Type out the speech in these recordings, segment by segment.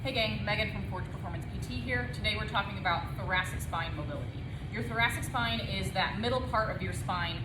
Hey gang, Megan from Forge Performance PT here. Today we're talking about thoracic spine mobility. Your thoracic spine is that middle part of your spine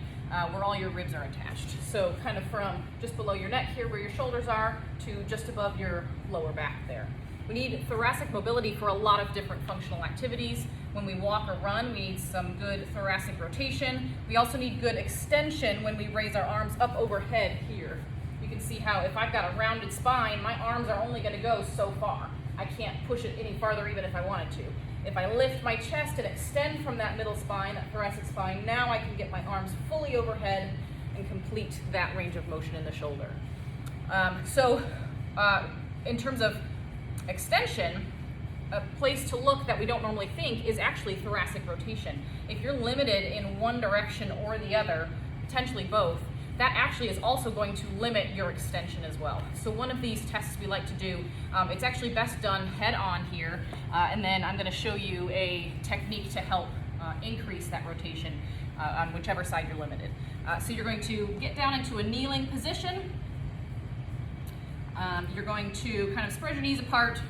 where all your ribs are attached. So kind of from just below your neck here where your shoulders are to just above your lower back there. We need thoracic mobility for a lot of different functional activities. When we walk or run, we need some good thoracic rotation. We also need good extension when we raise our arms up overhead here. You can see how if I've got a rounded spine, my arms are only going to go so far. I can't push it any farther even if I wanted to. If I lift my chest and extend from that middle spine, that thoracic spine, now I can get my arms fully overhead and complete that range of motion in the shoulder. In terms of extension, a place to look that we don't normally think is actually thoracic rotation. If you're limited in one direction or the other, potentially both, that actually is also going to limit your extension as well. So one of these tests we like to do, it's actually best done head on here, and then I'm going to show you a technique to help increase that rotation on whichever side you're limited. So you're going to get down into a kneeling position. You're going to kind of spread your knees apart,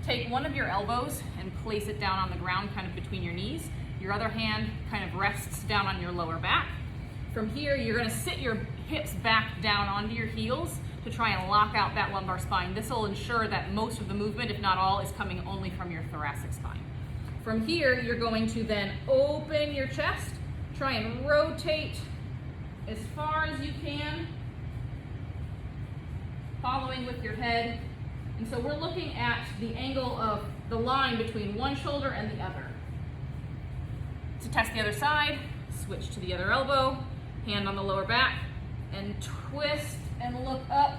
take one of your elbows and place it down on the ground kind of between your knees. Your other hand kind of rests down on your lower back. From here, you're going to sit your hips back down onto your heels to try and lock out that lumbar spine. This will ensure that most of the movement, if not all, is coming only from your thoracic spine. From here, you're going to then open your chest, try and rotate as far as you can, following with your head. And so we're looking at the angle of the line between one shoulder and the other. To test the other side, switch to the other elbow, hand on the lower back, and twist and look up.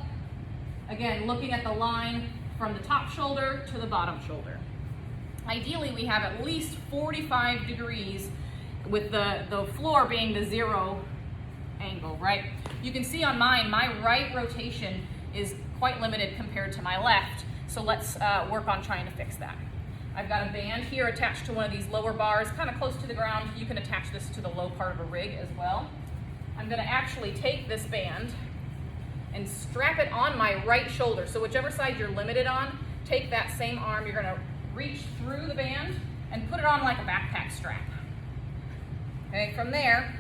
Again, looking at the line from the top shoulder to the bottom shoulder. Ideally, we have at least 45 degrees with the floor being the zero angle, right? You can see on mine, my right rotation is quite limited compared to my left, so let's work on trying to fix that. I've got a band here attached to one of these lower bars, kind of close to the ground. You can attach this to the low part of a rig as well. I'm going to actually take this band and strap it on my right shoulder. So whichever side you're limited on, take that same arm. You're going to reach through the band and put it on like a backpack strap. Okay, from there,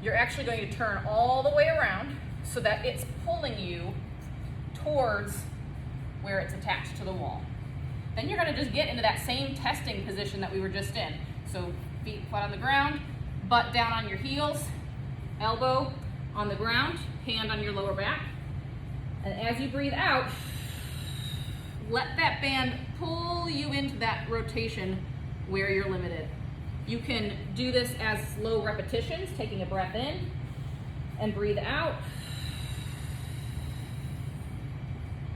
you're actually going to turn all the way around so that it's pulling you towards where it's attached to the wall. Then you're going to just get into that same testing position that we were just in. So feet flat on the ground, butt down on your heels, elbow on the ground, hand on your lower back. And as you breathe out, let that band pull you into that rotation where you're limited. You can do this as slow repetitions, taking a breath in and breathe out.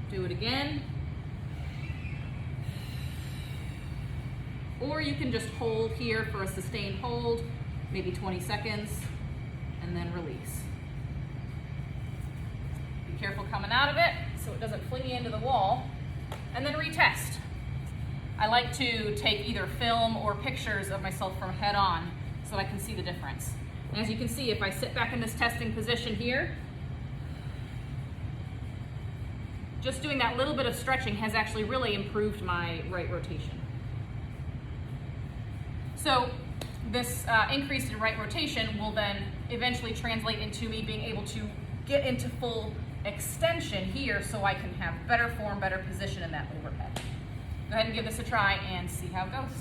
Do it again. Or you can just hold here for a sustained hold, maybe 20 seconds, and then release. Be careful coming out of it so it doesn't fling you into the wall, and then retest. I like to take either film or pictures of myself from head on so I can see the difference. And as you can see, if I sit back in this testing position here, just doing that little bit of stretching has actually really improved my right rotation. So this increase in right rotation will then eventually translate into me being able to get into full extension here so I can have better form, better position in that overhead. Go ahead and give this a try and see how it goes.